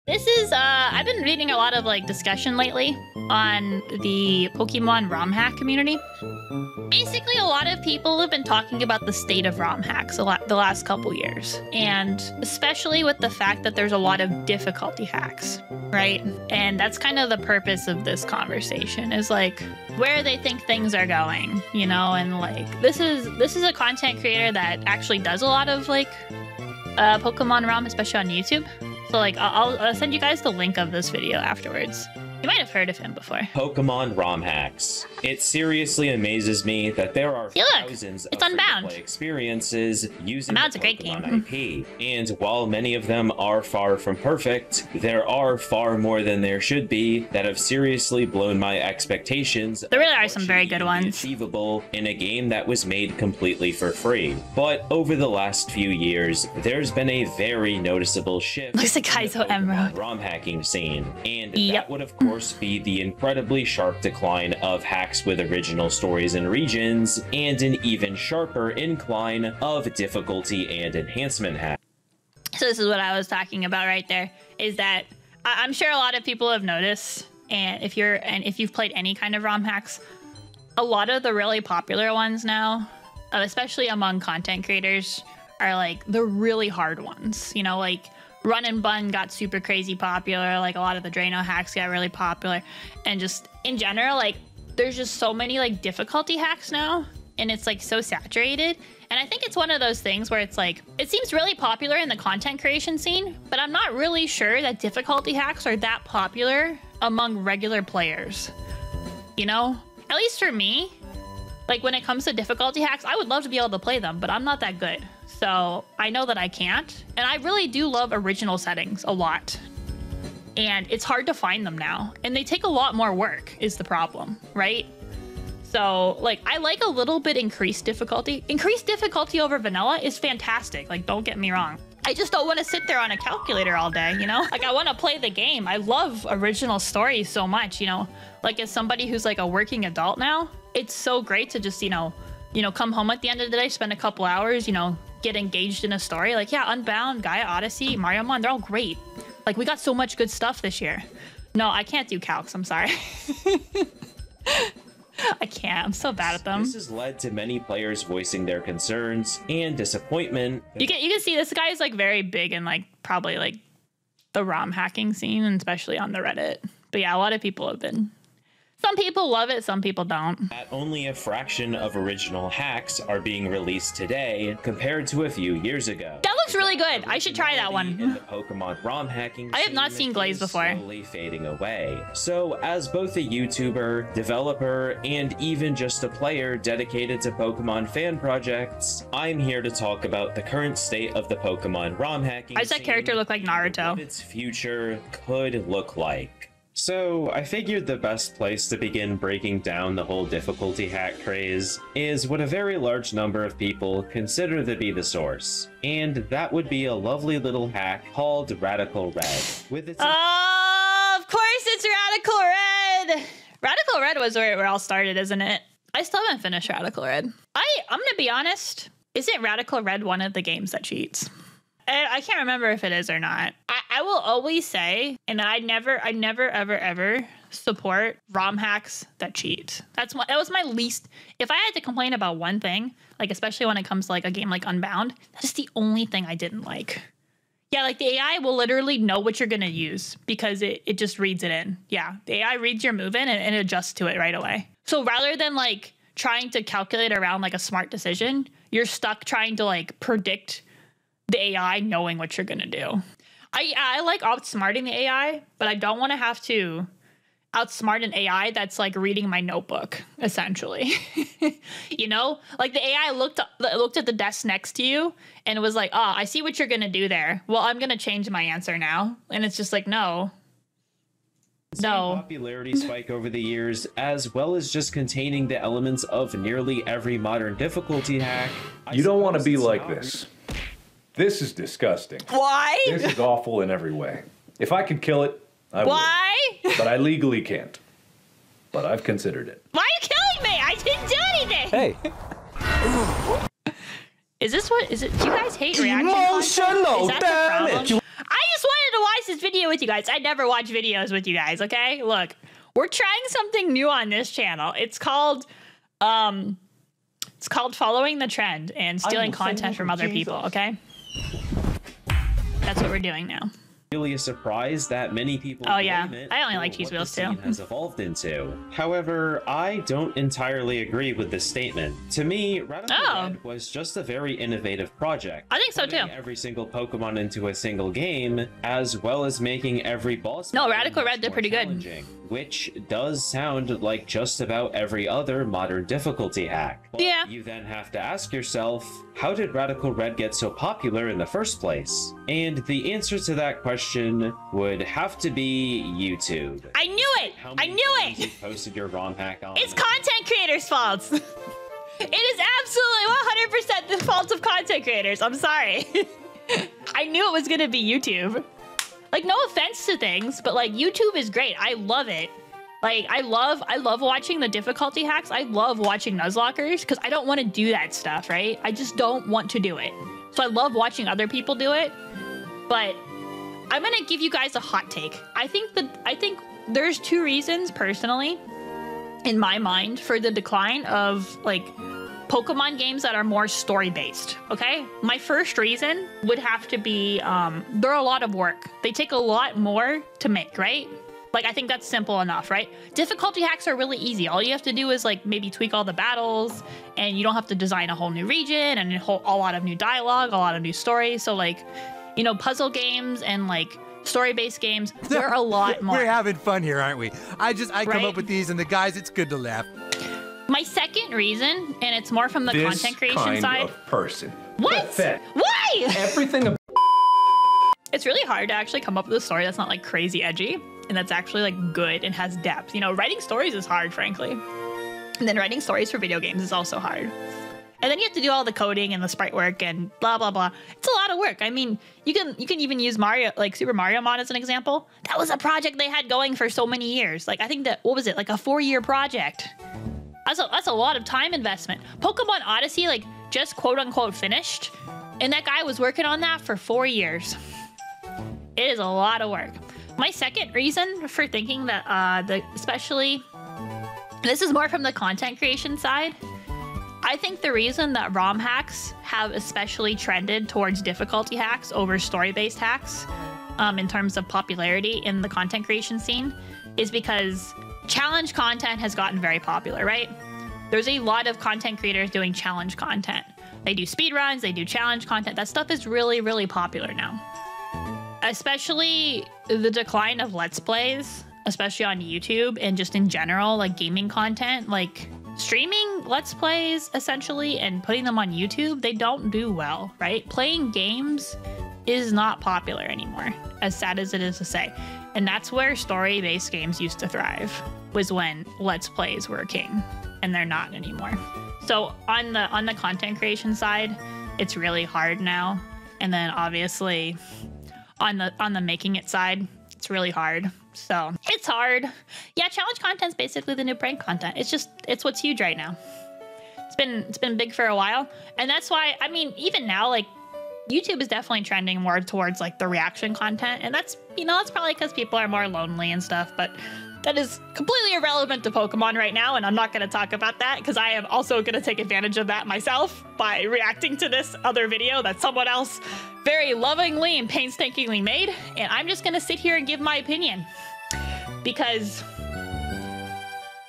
This is, I've been reading a lot of, like, discussion lately on the Pokemon ROM hack community. Basically, a lot of people have been talking about the state of ROM hacks the last couple years. And especially with the fact that there's a lot of difficulty hacks, right? And that's kind of the purpose of this conversation, is, like, where they think things are going, you know? And, like, this is a content creator that actually does a lot of, like, Pokemon ROM, especially on YouTube. So, like, I'll send you guys the link of this video afterwards. You might have heard of him before. Pokemon ROM hacks. It seriously amazes me that there are thousands of free-to-play experiences using the Pokemon IP. And while many of them are far from perfect, there are far more than there should be that have seriously blown my expectations. There really are some very good ones. Achievable in a game that was made completely for free. But over the last few years, there's been a very noticeable shift in the Pokemon ROM hacking scene. And that would, of course, be the incredibly sharp decline of hacks with original stories and regions, and an even sharper incline of difficulty and enhancement hacks. So this is what I was talking about right there, is that I'm sure a lot of people have noticed, and if you've played any kind of ROM hacks, a lot of the really popular ones now, especially among content creators, are like the really hard ones, you know, like Run and Bun got super crazy popular, like a lot of the Drano hacks got really popular, and just in general, like there's just so many like difficulty hacks now, and it's like so saturated. And I think it's one of those things where it's like, it seems really popular in the content creation scene, but I'm not really sure that difficulty hacks are that popular among regular players. You know, at least for me, like when it comes to difficulty hacks, I would love to be able to play them, but I'm not that good. So I know that I can't, and I really do love original settings a lot. And it's hard to find them now, and they take a lot more work is the problem, right? So like, I like a little bit increased difficulty. Increased difficulty over vanilla is fantastic, like don't get me wrong. I just don't want to sit there on a calculator all day, you know? Like I want to play the game. I love original stories so much, you know? Like as somebody who's like a working adult now, it's so great to just, you know, come home at the end of the day, spend a couple hours, you know, get engaged in a story. Like, yeah, Unbound, Gaia Odyssey, Mario Mon, they're all great. Like, we got so much good stuff this year. No, I can't do calcs, I'm sorry. I can't, I'm so bad at them. This has led to many players voicing their concerns and disappointment. You can see this guy is like very big in like, probably like the ROM hacking scene, and especially on the Reddit. But yeah, a lot of people have been. Some people love it, some people don't. That only a fraction of original hacks are being released today compared to a few years ago. That looks really good. I should try that one. In the Pokemon ROM hacking I have not seen Glaze before. Slowly fading away. So, as both a YouTuber, developer, and even just a player dedicated to Pokemon fan projects, I'm here to talk about the current state of the Pokemon ROM hacking. Why does that character look like Naruto? What its future could look like. So, I figured the best place to begin breaking down the whole difficulty hack craze is what a very large number of people consider to be the source. And that would be a lovely little hack called Radical Red. With its oh, of course it's Radical Red! Radical Red was where it all started, isn't it? I still haven't finished Radical Red. I'm gonna be honest, isn't Radical Red one of the games that cheats? I can't remember if it is or not. I will always say, and I never, ever support ROM hacks that cheat. That was my least. If I had to complain about one thing, like especially when it comes to like a game like Unbound, that's the only thing I didn't like. Yeah, like the AI will literally know what you're gonna use because it just reads it in. Yeah, the AI reads your move in and adjusts to it right away. So rather than like trying to calculate around like a smart decision, you're stuck trying to like predict the AI knowing what you're gonna do. I like outsmarting the AI, but I don't want to have to outsmart an AI that's like reading my notebook, essentially. You know, like the AI looked at the desk next to you and was like, "Oh, I see what you're gonna do there. Well, I'm gonna change my answer now." And it's just like, no. Popularity spike over the years, as well as just containing the elements of nearly every modern difficulty hack. You don't want to be like this. This is disgusting. Why? This is awful in every way. If I could kill it, I would. Why? But I legally can't. But I've considered it. Why are you killing me? I didn't do anything. Hey. Is this what? Is it? Do you guys hate reaction content? Is that the problem? I just wanted to watch this video with you guys. I never watch videos with you guys, okay? Look, we're trying something new on this channel. It's called following the trend and stealing content from other people, okay? That's what we're doing now. Really a surprise that many people I only like cheese wheels too. Has evolved into. However, I don't entirely agree with this statement. To me, Radical Red was just a very innovative project. I think so too. Every single Pokemon into a single game, as well as making every boss. No, Radical Red did pretty good. Which does sound like just about every other modern difficulty hack. But you then have to ask yourself, how did Radical Red get so popular in the first place? And the answer to that question would have to be YouTube. I knew it! I knew it! You posted your ROM hack on. It's content creators' faults. It is absolutely 100% the fault of content creators. I'm sorry. I knew it was gonna be YouTube. Like, no offense to things, but like YouTube is great. I love it. Like, I love watching the difficulty hacks. I love watching Nuzlockers because I don't want to do that stuff, right? I just don't want to do it. So I love watching other people do it. But I'm gonna give you guys a hot take. I think there's two reasons personally, in my mind, for the decline of like Pokemon games that are more story-based, okay? My first reason would have to be, they're a lot of work. They take a lot more to make, right? Like, I think that's simple enough, right? Difficulty hacks are really easy. All you have to do is, like, maybe tweak all the battles, and you don't have to design a whole new region, and a lot of new dialogue, a lot of new stories. So, like, you know, puzzle games and, like, story-based games, they're a lot more. We're having fun here, aren't we? I come up with these, and the guys, it's good to laugh. My second reason, and it's more from the content creation side. Of person. What? Why? Everything. It's really hard to actually come up with a story that's not like crazy edgy and that's actually like good and has depth. You know, writing stories is hard, frankly. And then writing stories for video games is also hard. And then you have to do all the coding and the sprite work and blah, blah, blah. It's a lot of work. I mean, you can even use Mario, like Super Mario Mod as an example. That was a project they had going for so many years. Like, I think that, what was it? Like a 4-year project. That's a lot of time investment. Pokemon Odyssey, like, just quote unquote finished, and that guy was working on that for 4 years. It is a lot of work. My second reason for thinking that, especially, this is more from the content creation side. I think the reason that ROM hacks have especially trended towards difficulty hacks over story-based hacks, in terms of popularity in the content creation scene, is because challenge content has gotten very popular, right? There's a lot of content creators doing challenge content. They do speedruns, they do challenge content. That stuff is really, really popular now. Especially the decline of Let's Plays, especially on YouTube and just in general, like gaming content, like streaming Let's Plays essentially and putting them on YouTube, they don't do well, right? Playing games is not popular anymore, as sad as it is to say. And that's where story-based games used to thrive, was when Let's Plays were king, and they're not anymore. So on the content creation side, it's really hard now. And then obviously on the making it side, it's really hard. So it's hard. Yeah, challenge content's basically the new prank content. It's what's huge right now. It's been big for a while. And that's why, I mean, even now, like, YouTube is definitely trending more towards like the reaction content, and that's, you know, that's probably because people are more lonely and stuff, but that is completely irrelevant to Pokemon right now, and I'm not going to talk about that because I am also going to take advantage of that myself by reacting to this other video that someone else very lovingly and painstakingly made, and I'm just going to sit here and give my opinion because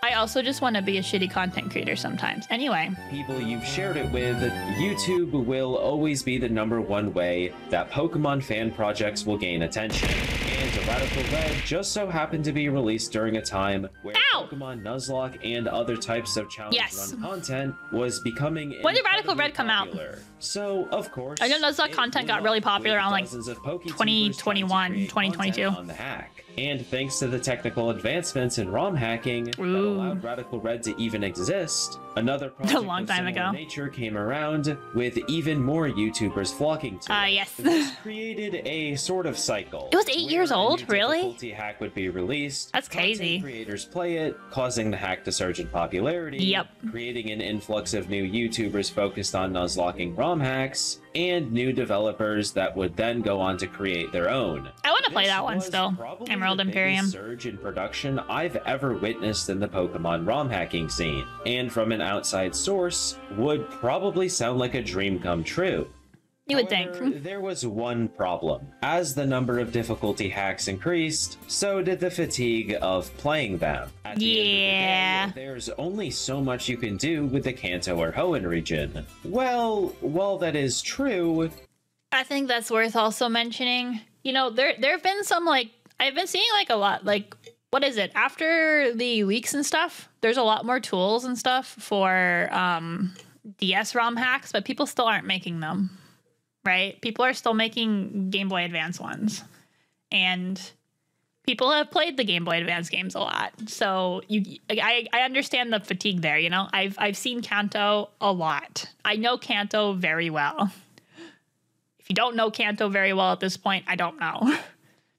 I also just want to be a shitty content creator sometimes. Anyway. People you've shared it with, YouTube will always be the #1 way that Pokemon fan projects will gain attention. And Radical Red just so happened to be released during a time where Pokemon Nuzlocke and other types of challenge run content was becoming When did Radical Red come out? So, of course, I know Nuzlocke content got really popular on like 2021, 2022. On the hack. And thanks to the technical advancements in ROM hacking that allowed Radical Red to even exist, another project a long time ago nature came around with even more YouTubers flocking to it. Yes. This created a sort of cycle. It was 8 years years old? Really? Difficulty hack would be released. That's crazy. Creators play it, causing the hack to surge in popularity. Yep. Creating an influx of new YouTubers focused on nuzlocking ROM hacks, and new developers that would then go on to create their own. I want to play that one still. Emerald Imperium. Surge in production I've ever witnessed in the Pokemon ROM hacking scene, and from an outside source, would probably sound like a dream come true. You would However, think. There was one problem. As the number of difficulty hacks increased, so did the fatigue of playing them. At the end of the day, there's only so much you can do with the Kanto or Hoenn region. Well, while that is true, I think that's worth also mentioning. You know, there have been some, like, I've been seeing, like, a lot, like, what is it? After the leaks and stuff, there's a lot more tools and stuff for DS ROM hacks, but people still aren't making them. Right? People are still making Game Boy Advance ones. And people have played the Game Boy Advance games a lot. So I understand the fatigue there, you know? I've seen Kanto a lot. I know Kanto very well. If you don't know Kanto very well at this point, I don't know.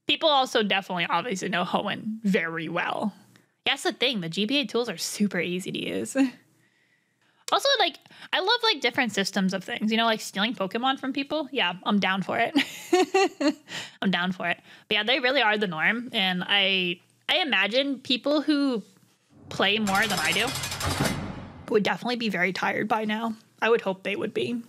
People also definitely obviously know Hoenn very well. Yeah, that's the thing. The GBA tools are super easy to use. Also, like, I love, like, different systems of things. You know, like, stealing Pokemon from people? Yeah, I'm down for it. I'm down for it. But yeah, they really are the norm. And I imagine people who play more than I do would definitely be very tired by now. I would hope they would be.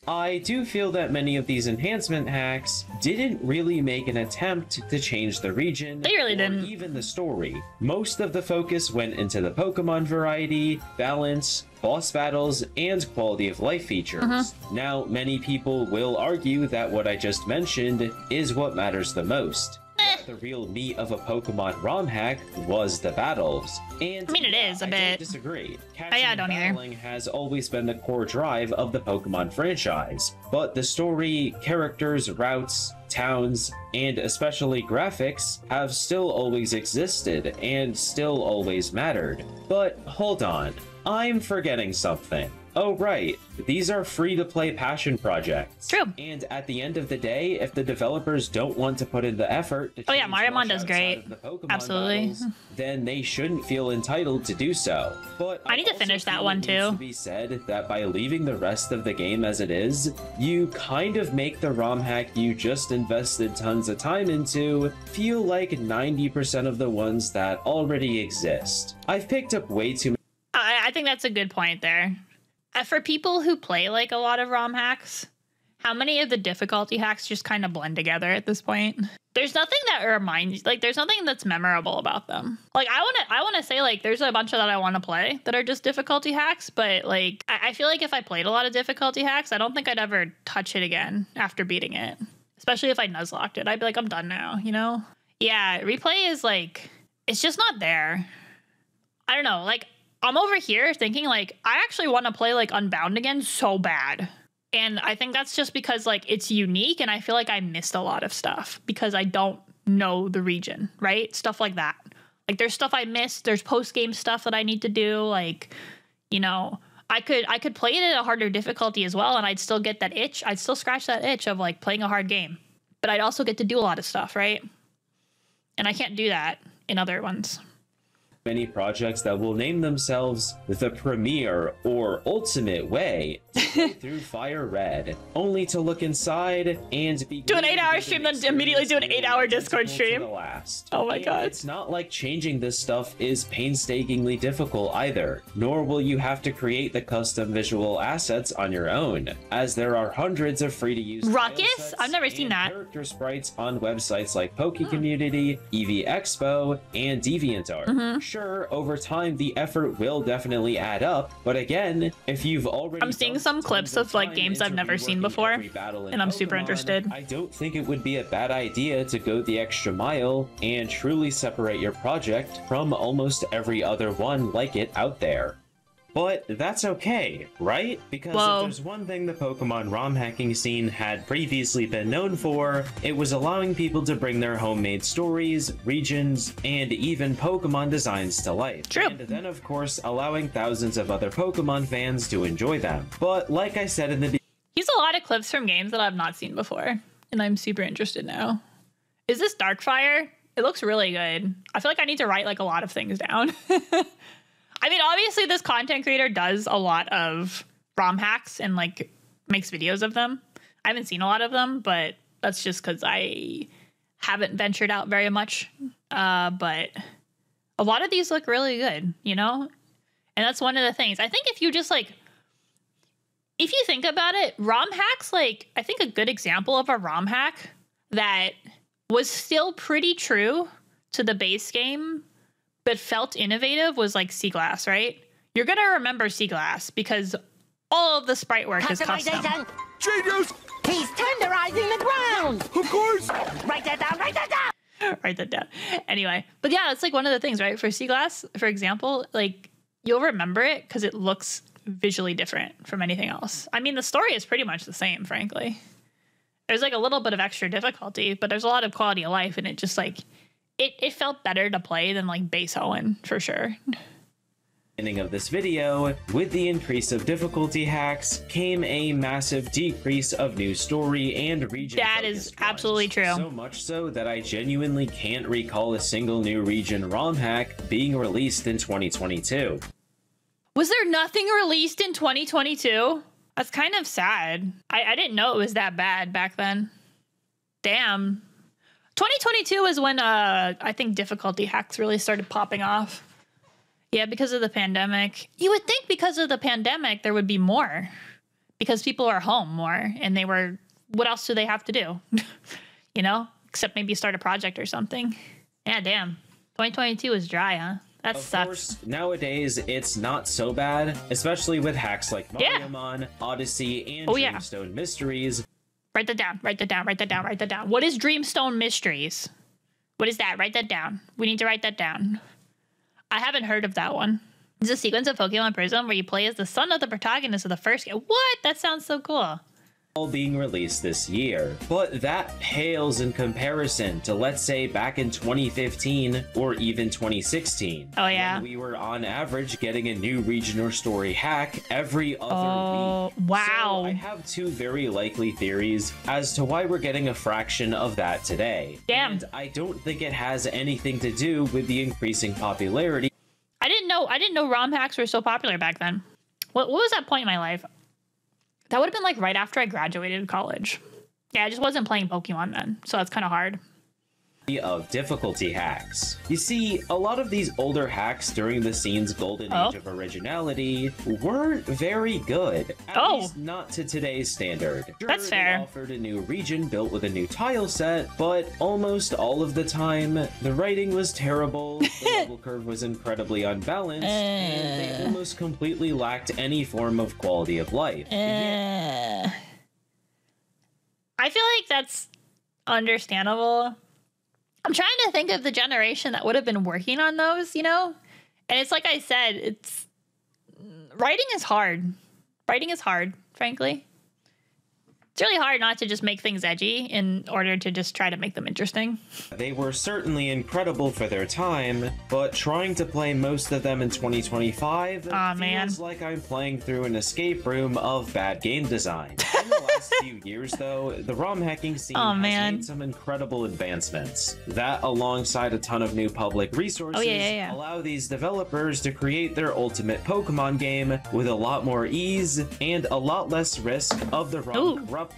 I do feel that many of these enhancement hacks didn't really make an attempt to change the region. They really didn't. Even the story. Most of the focus went into the Pokemon variety, balance, boss battles, and quality of life features. Now, many people will argue that what I just mentioned is what matters the most. The real meat of a Pokemon ROM hack was the battles. And I mean, it is a bit. I don't disagree. I don't either. Battling has always been the core drive of the Pokemon franchise, but the story, characters, routes, towns, and especially graphics have still always existed and still always mattered. But hold on, I'm forgetting something. Oh right, these are free-to-play passion projects. True. And at the end of the day, if the developers don't want to put in the effort to Mariamon does great. Absolutely. Battles, then they shouldn't feel entitled to do so. But I need to finish that one too. It needs to be said that by leaving the rest of the game as it is, you kind of make the ROM hack you just invested tons of time into feel like 90% of the ones that already exist. I've picked up way too many. I think that's a good point there. For people who play, like, a lot of ROM hacks, how many of the difficulty hacks just kind of blend together at this point? There's nothing that reminds, like, there's nothing that's memorable about them. Like, I want to say, like, there's a bunch of that I want to play that are just difficulty hacks, but, like, I feel like if I played a lot of difficulty hacks, I don't think I'd ever touch it again after beating it. Especially if I nuzlocked it. I'd be like, I'm done now, you know? Yeah, replay is, like, it's just not there. I don't know, like, I'm over here thinking, like, I actually want to play, like, Unbound again so bad. And I think that's just because, like, it's unique, and I feel like I missed a lot of stuff because I don't know the region, right? Stuff like that. Like, there's stuff I missed. There's post-game stuff that I need to do. Like, you know, I could play it at a harder difficulty as well, and I'd still get that itch. I'd still scratch that itch of, like, playing a hard game. But I'd also get to do a lot of stuff, right? And I can't do that in other ones. Many projects that will name themselves the premier or ultimate way to play through Fire Red, only to look inside and be do an 8-hour stream, then immediately do an 8-hour Discord stream. Oh my god. It's not like changing this stuff is painstakingly difficult either, nor will you have to create the custom visual assets on your own, as there are hundreds of free-to-use Ruckus? I've never seen that. Character sprites on websites like Community, EV Expo, and DeviantArt. Sure, over time the effort will definitely add up, but again, if you've already I'm seeing some clips of, like, games I've never seen before, and I'm super interested. I don't think it would be a bad idea to go the extra mile and truly separate your project from almost every other one like it out there. But that's okay, right? Because if there's one thing the Pokemon ROM hacking scene had previously been known for, it was allowing people to bring their homemade stories, regions, and even Pokemon designs to life. True. And then, of course, allowing thousands of other Pokemon fans to enjoy them. But like I said in the He's a lot of clips from games that I've not seen before, and I'm super interested now. Is this Darkfire? It looks really good. I feel like I need to write like a lot of things down. I mean, obviously this content creator does a lot of ROM hacks and like makes videos of them. I haven't seen a lot of them, but that's just because I haven't ventured out very much. But a lot of these look really good, you know? And that's one of the things. I think if you just like, if you think about it, ROM hacks, like I think a good example of a ROM hack that was still pretty true to the base game, but felt innovative was like Sea Glass, right? You're going to remember Sea Glass because all of the sprite work is custom. Genius! He's tenderizing the ground! Of course! Write that down, write that down! Write that down. Anyway, but yeah, it's like one of the things, right? For Sea Glass, for example, like you'll remember it because it looks visually different from anything else. I mean, the story is pretty much the same, frankly. There's like a little bit of extra difficulty, but there's a lot of quality of life, and it just like, it felt better to play than like base Hoenn, for sure. Beginning of this video, with the increase of difficulty hacks came a massive decrease of new story and region. That is absolutely true. So much so that I genuinely can't recall a single new region ROM hack being released in 2022. Was there nothing released in 2022? That's kind of sad. I didn't know it was that bad back then. Damn. 2022 is when I think difficulty hacks really started popping off. Yeah, because of the pandemic. You would think because of the pandemic there would be more. Because people are home more and they were, what else do they have to do? You know? Except maybe start a project or something. Yeah, damn. 2022 is dry, huh? That sucks. Of course, nowadays it's not so bad, especially with hacks like Mariamon, Odyssey, and Dreamstone Mysteries. Write that down, write that down, write that down, write that down. What is Dreamstone Mysteries? What is that? Write that down. We need to write that down. I haven't heard of that one. It's a sequence of Pokemon Prism where you play as the son of the protagonist of the first game. What? That sounds so cool. All being released this year, but that pales in comparison to, let's say, back in 2015 or even 2016. Oh yeah, when we were on average getting a new region or story hack every other week. Wow. So I have two very likely theories as to why we're getting a fraction of that today. Damn. And I don't think it has anything to do with the increasing popularity. I didn't know ROM hacks were so popular back then. What was that point in my life? That would have been like right after I graduated college. Yeah, I just wasn't playing Pokemon then, so it's kind of hard. Of difficulty hacks. You see, a lot of these older hacks during the scene's golden age of originality weren't very good. At least not to today's standard. Sure, that's fair. They offered a new region built with a new tile set, but almost all of the time, the writing was terrible, the level curve was incredibly unbalanced, and they almost completely lacked any form of quality of life. I feel like that's understandable. I'm trying to think of the generation that would have been working on those, you know? And it's like I said, writing is hard. Writing is hard, frankly. It's really hard not to just make things edgy in order to just try to make them interesting. They were certainly incredible for their time, but trying to play most of them in 2025 feels like I'm playing through an escape room of bad game design. In the last few years, though, the ROM hacking scene has made some incredible advancements. That, alongside a ton of new public resources, allow these developers to create their ultimate Pokemon game with a lot more ease and a lot less risk of the ROM corrupting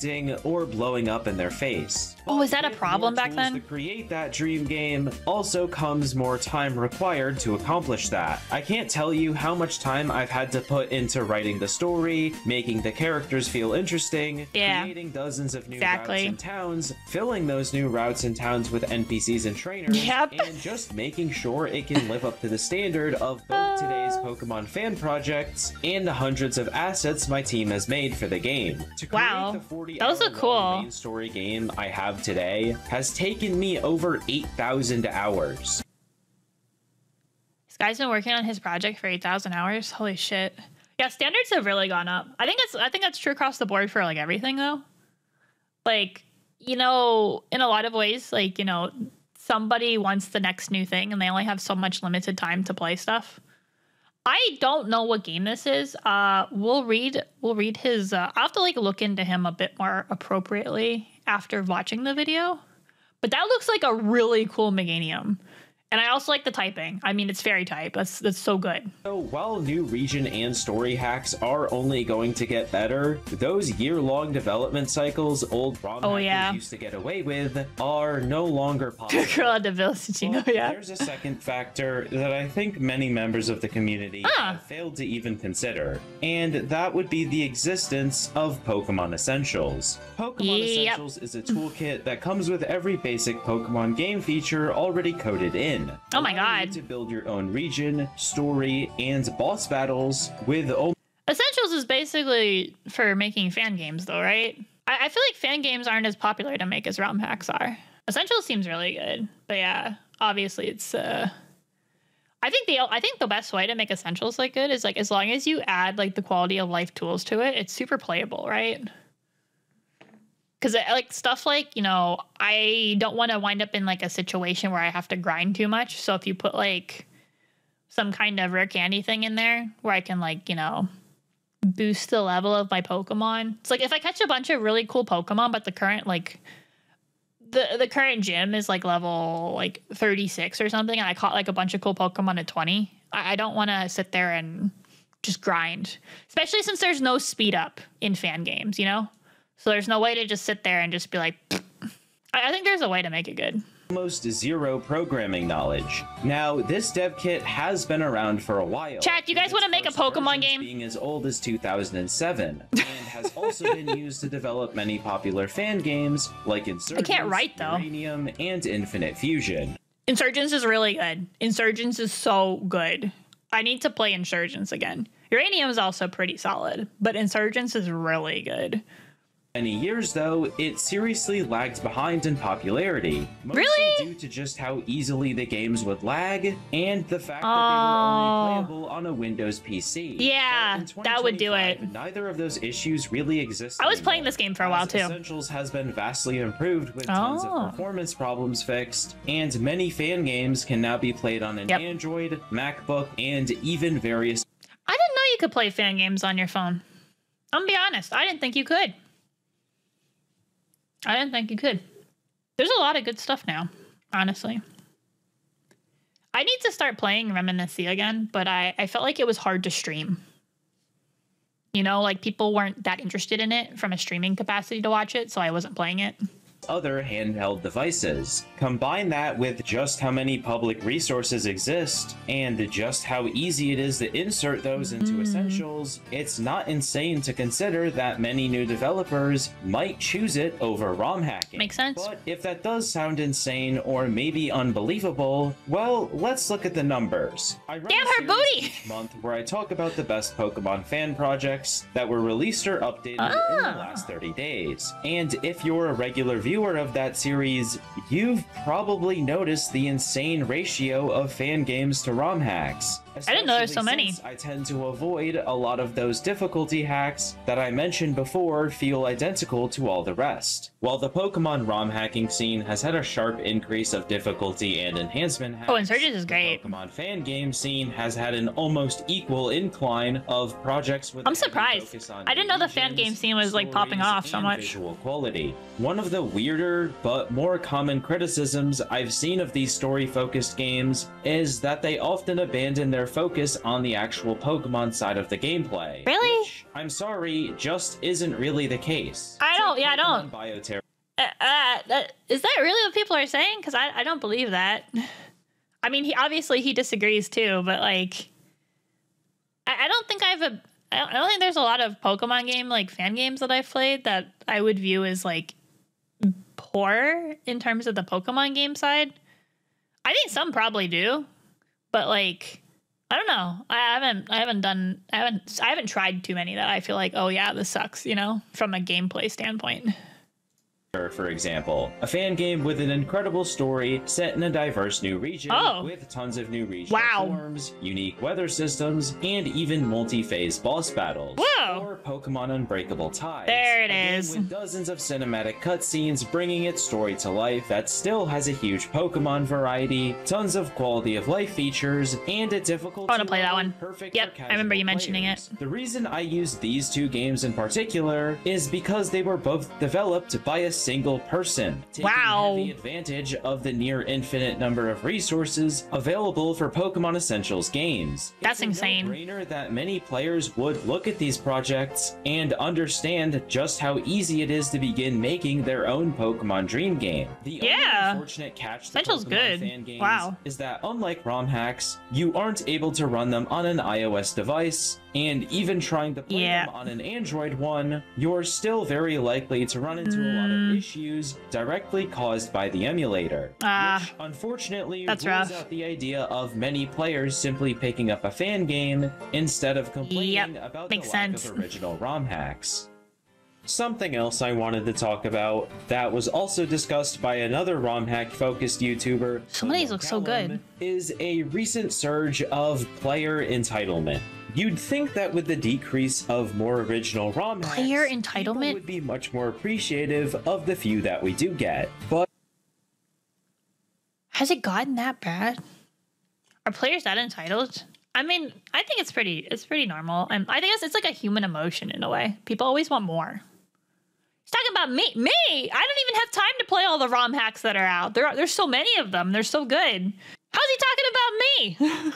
or blowing up in their face. Oh, is that a problem back then? To create that dream game also comes more time required to accomplish that. I can't tell you how much time I've had to put into writing the story, making the characters feel interesting, creating dozens of new routes and towns, filling those new routes and towns with NPCs and trainers, and just making sure it can live up to the standard of both today's Pokemon fan projects and the hundreds of assets my team has made for the game. To create the 40-hour main story game I have today has taken me over 8,000 hours. This guy's been working on his project for 8,000 hours. Holy shit. Yeah, standards have really gone up. I think that's true across the board for like everything though. Like, you know, in a lot of ways, like, you know, somebody wants the next new thing and they only have so much limited time to play stuff. I don't know what game this is. We'll read his I'll have to like look into him a bit more appropriately after watching the video. But that looks like a really cool Meganium. And I also like the typing. I mean, it's fairy type. That's so good. So while new region and story hacks are only going to get better, those year-long development cycles old ROM hackers used to get away with are no longer possible. Girl at the village, There's a second factor that I think many members of the community have failed to even consider, and that would be the existence of Pokemon Essentials. Pokemon Essentials is a toolkit that comes with every basic Pokemon game feature already coded in. Oh my god. To build your own region, story, and boss battles with Essentials is basically for making fan games though, right? I feel like fan games aren't as popular to make as ROM hacks are. Essentials seems really good. But yeah, obviously it's I think the best way to make Essentials like good is like as long as you add like the quality of life tools to it, it's super playable, right? Because like stuff like, you know, I don't want to wind up in like a situation where I have to grind too much. So if you put like some kind of rare candy thing in there where I can like, you know, boost the level of my Pokemon. It's like if I catch a bunch of really cool Pokemon, but the current like the current gym is like level like 36 or something, and I caught like a bunch of cool Pokemon at 20. I don't want to sit there and just grind, especially since there's no speed up in fan games, you know? So there's no way to just sit there and just be like, I think there's a way to make it good. Almost zero programming knowledge. Now, this dev kit has been around for a while. Chat, you guys want to make a Pokemon game? Being as old as 2007, and has also been used to develop many popular fan games like Insurgents, I can't write, though. Uranium, and Infinite Fusion. Insurgents is really good. Insurgents is so good. I need to play Insurgents again. Uranium is also pretty solid, but Insurgents is really good. Many years, though, it seriously lagged behind in popularity. Mostly due to just how easily the games would lag, and the fact that they were only playable on a Windows PC. Yeah, that would do it. Neither of those issues really exist. I was playing this game for a while, too. Essentials has been vastly improved with tons of performance problems fixed, and many fan games can now be played on an Android, MacBook, and even various... I didn't know you could play fan games on your phone. I'm gonna be honest, I didn't think you could. I didn't think you could. There's a lot of good stuff now, honestly. I need to start playing Reminisce again, but I felt like it was hard to stream. You know, like people weren't that interested in it from a streaming capacity to watch it, so I wasn't playing it. Other handheld devices. Combine that with just how many public resources exist and just how easy it is to insert those into Essentials, it's not insane to consider that many new developers might choose it over ROM hacking. Makes sense. But if that does sound insane or maybe unbelievable, well, let's look at the numbers. Damn her booty! Each month where I talk about the best Pokemon fan projects that were released or updated in the last 30 days. And if you're a regular viewer of that series, you've probably noticed the insane ratio of fan games to ROM hacks. I didn't know there's so many. I tend to avoid a lot of those difficulty hacks that I mentioned before feel identical to all the rest. While the Pokemon ROM hacking scene has had a sharp increase of difficulty and enhancement hacks, Insurgents is great. The Pokemon fan game scene has had an almost equal incline of projects with I'm surprised. I didn't know the fan game scene was like popping off so much. Visual quality. One of the weirder but more common criticisms I've seen of these story-focused games is that they often abandon their focus on the actual Pokemon side of the gameplay. Really? Which, I'm sorry, just isn't really the case. I don't. Bioterror. Is that really what people are saying? Because I don't believe that. I mean, he disagrees too, but like, I don't think I don't think there's a lot of Pokemon game like fan games that I've played that I would view as like poor in terms of the Pokemon game side. I think some probably do, but like, I don't know. I haven't tried too many that I feel like, oh yeah, this sucks, you know, from a gameplay standpoint. For example, a fan game with an incredible story set in a diverse new region with tons of new regional forms, unique weather systems, and even multi-phase boss battles. Whoa! Or Pokemon Unbreakable Ties. There it is. With dozens of cinematic cutscenes bringing its story to life that still has a huge Pokemon variety, tons of quality of life features, and a difficult I want to play that one. Perfect yep, I remember you mentioning it. The reason I use these two games in particular is because they were both developed by a single person, taking heavy advantage of the near infinite number of resources available for Pokemon Essentials games. That's insane. It's a no-brainer that many players would look at these projects and understand just how easy it is to begin making their own Pokemon dream game. The only unfortunate catch to Essentials Pokemon fan games is that unlike ROM hacks, you aren't able to run them on an iOS device, and even trying to play them on an Android one, you're still very likely to run into a lot of issues directly caused by the emulator, which unfortunately rules out the idea of many players simply picking up a fan game instead of complaining about the lack of original ROM hacks. Something else I wanted to talk about that was also discussed by another ROM hack focused YouTuber, some of these look so good, is a recent surge of player entitlement. You'd think that with the decrease of more original ROM hacks, people would be much more appreciative of the few that we do get, but has it gotten that bad? Are players that entitled? I mean, I think it's pretty normal, and I think it's like a human emotion in a way. People always want more. He's talking about me. I don't even have time to play all the ROM hacks that are out. There's so many of them. They're so good. How's he talking about me?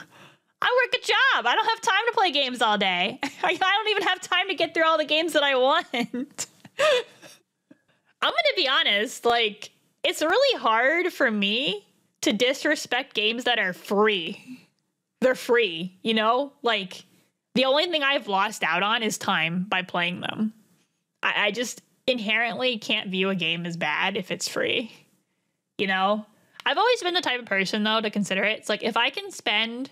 I work a job. I don't have time to play games all day. I don't even have time to get through all the games that I want. I'm gonna be honest, like, it's really hard for me to disrespect games that are free. They're free, you know? Like, the only thing I've lost out on is time by playing them. I just inherently can't view a game as bad if it's free, you know? I've always been the type of person, though, to consider it. It's like, if I spend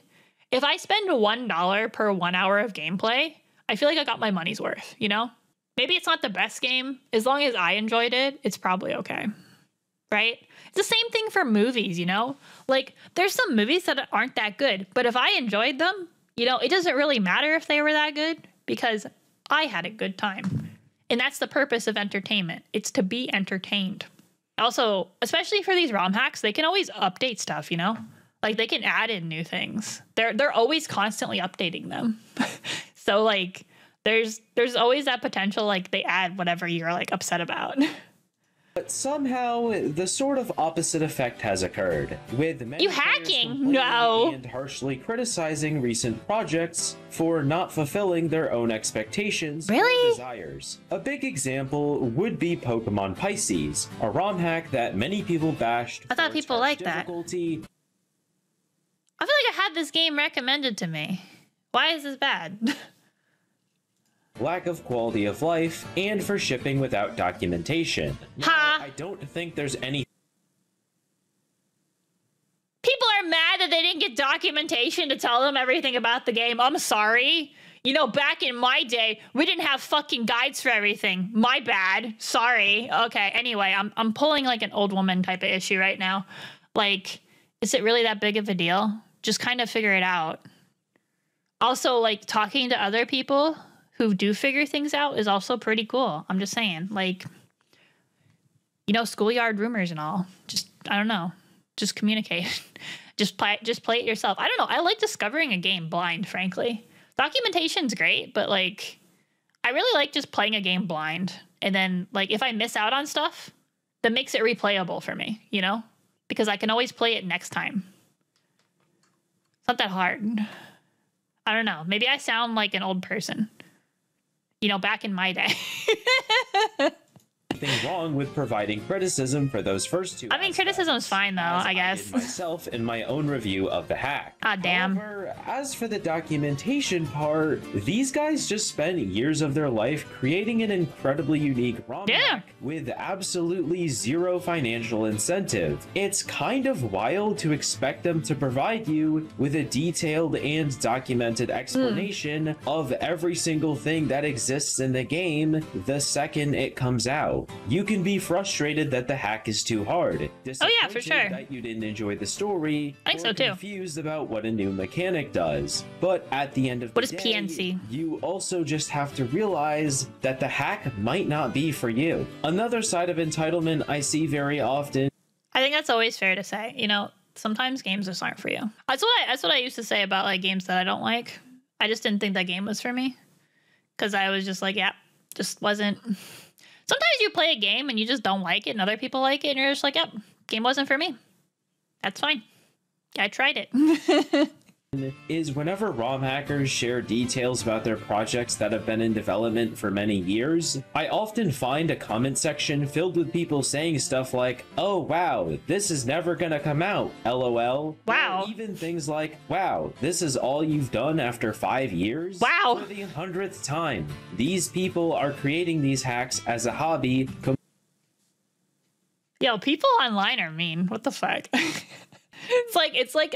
$1 per 1 hour of gameplay, I feel like I got my money's worth, you know? Maybe it's not the best game. As long as I enjoyed it, it's probably okay, right? It's the same thing for movies, you know? Like, there's some movies that aren't that good, but if I enjoyed them, you know, it doesn't really matter if they were that good because I had a good time. And that's the purpose of entertainment. It's to be entertained. Also, especially for these ROM hacks, they can always update stuff, you know? Like, they can add in new things. They're always constantly updating them. So, like, there's always that potential, like, they add whatever you're, like, upset about. But somehow, the sort of opposite effect has occurred, with many hacking and harshly criticizing recent projects for not fulfilling their own expectations or desires. A big example would be Pokemon Pisces, a ROM hack that many people bashed. I thought people liked that. I feel like I had this game recommended to me. Why is this bad? Lack of quality of life, and for shipping without documentation. Now, I don't think there's any... People are mad that they didn't get documentation to tell them everything about the game. I'm sorry. You know, back in my day, we didn't have fucking guides for everything. My bad. Sorry. Okay, anyway, I'm pulling like an old woman type of issue right now. Like, is it really that big of a deal? Just kind of figure it out. Also, like, talking to other people who do figure things out is also pretty cool. I'm just saying, like, you know, schoolyard rumors and all. Just, I don't know. Just communicate. just play it yourself. I don't know. I like discovering a game blind, frankly. Documentation's great, but, like, I really like just playing a game blind. And then, like, if I miss out on stuff, that makes it replayable for me, you know? Because I can always play it next time. It's not that hard. I don't know. Maybe I sound like an old person. You know, back in my day. Nothing wrong with providing criticism for those first two. I mean, criticism's fine, though, I guess. I did myself in my own review of the hack. Ah, damn. However, as for the documentation part, these guys just spent years of their life creating an incredibly unique ROM hack with absolutely zero financial incentive. It's kind of wild to expect them to provide you with a detailed and documented explanation of every single thing that exists in the game the second it comes out. You can be frustrated that the hack is too hard. Oh yeah, for sure. That you didn't enjoy the story. I think so too. Confused about what a new mechanic does. But at the end of the day, PNC? You also just have to realize that the hack might not be for you. Another side of entitlement I see very often. I think that's always fair to say. You know, sometimes games just aren't for you. That's what I used to say about, like, games that I don't like. I just didn't think that game was for me. Because I was just like, yeah, just wasn't. It's Sometimes you play a game and you just don't like it and other people like it and you're just like, yep, game wasn't for me. That's fine. I tried it. Is whenever ROM hackers share details about their projects that have been in development for many years, I often find a comment section filled with people saying stuff like, oh wow, this is never gonna come out, lol. Wow. Or even things like, wow, this is all you've done after 5 years? Wow. For the 100th time. These people are creating these hacks as a hobby. Yo, people online are mean. What the fuck? It's like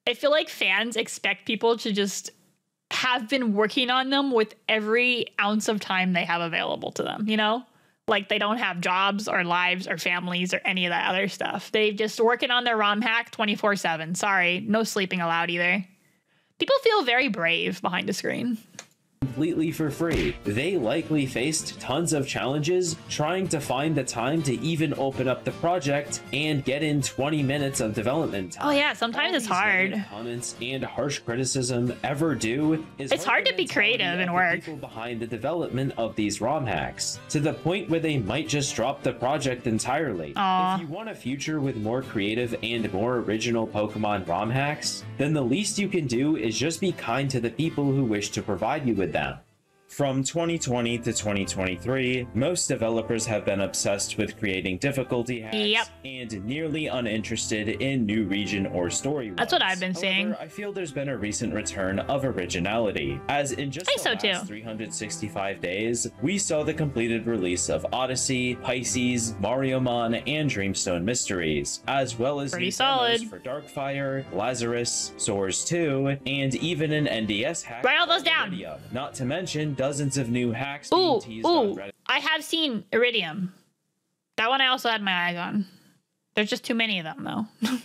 I feel like fans expect people to just have been working on them with every ounce of time they have available to them, you know? Like they don't have jobs or lives or families or any of that other stuff. They just working on their ROM hack 24/7. Sorry, no sleeping allowed either. People feel very brave behind a screen. Completely for free. They likely faced tons of challenges trying to find the time to even open up the project and get in 20 minutes of development time. Oh yeah, sometimes it's hard. Comments and harsh criticism ever do is it's hard to be creative and work. People behind the development of these ROM hacks to the point where they might just drop the project entirely. Aww. If you want a future with more creative and more original Pokemon ROM hacks, then the least you can do is just be kind to the people who wish to provide you with them. From 2020 to 2023, most developers have been obsessed with creating difficulty hacks and nearly uninterested in new region or story. That's what I've been seeing. I feel there's been a recent return of originality, as in just the last 365 days, we saw the completed release of Odyssey, Pisces, Mariomon, and Dreamstone Mysteries, as well as pretty new solid demos for Darkfire, Lazarus, Soars 2, and even an NDS hack. Write all those down. Iridium. Not to mention dozens of new hacks being teased on Reddit. I have seen Iridium. That one I also had my eyes on. There's just too many of them, though.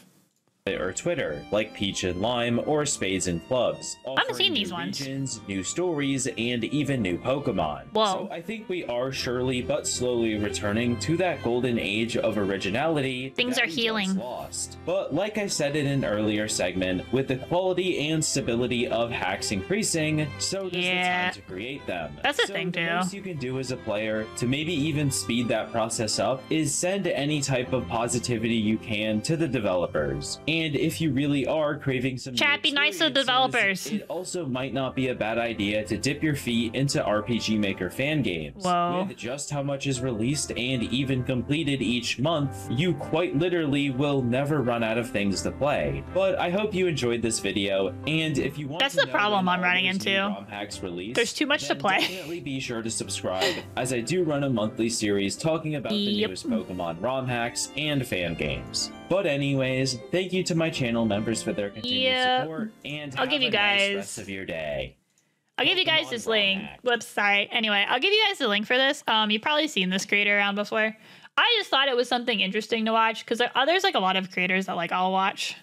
Or Twitter, like Peach and Lime or Spades and Clubs. I haven't seen these ones. Regions, new stories, and even new Pokemon. Whoa. So I think we are surely but slowly returning to that golden age of originality. Things are healing. Lost. But like I said in an earlier segment, with the quality and stability of hacks increasing, so does the time to create them. That's the thing too. The most you can do as a player to maybe even speed that process up is send any type of positivity you can to the developers. And if you really are craving some chat, be nice to the developers. It also might not be a bad idea to dip your feet into RPG Maker fan games. Whoa. With just how much is released and even completed each month, you quite literally will never run out of things to play. But I hope you enjoyed this video, and if you want That's to the know problem when I'm running into. ROM hacks release, there's too much to play. Definitely be sure to subscribe, as I do run a monthly series talking about the newest Pokemon ROM hacks and fan games. But anyways, thank you to my channel members for their continued support, and I'll give you guys nice rest of your day. I'll give you guys this link. Whoops, sorry. Anyway, I'll give you guys the link for this. You've probably seen this creator around before. I just thought it was something interesting to watch because there's like a lot of creators that like I'll watch.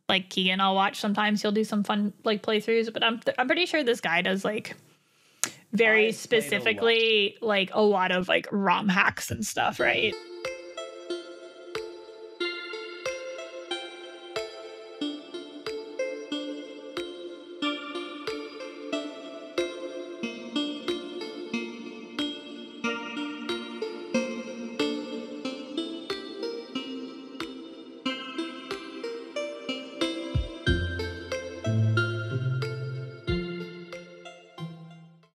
Like Keegan, I'll watch sometimes. He'll do some fun like playthroughs, but I'm pretty sure this guy does like very specifically like a lot of like ROM hacks and stuff, right?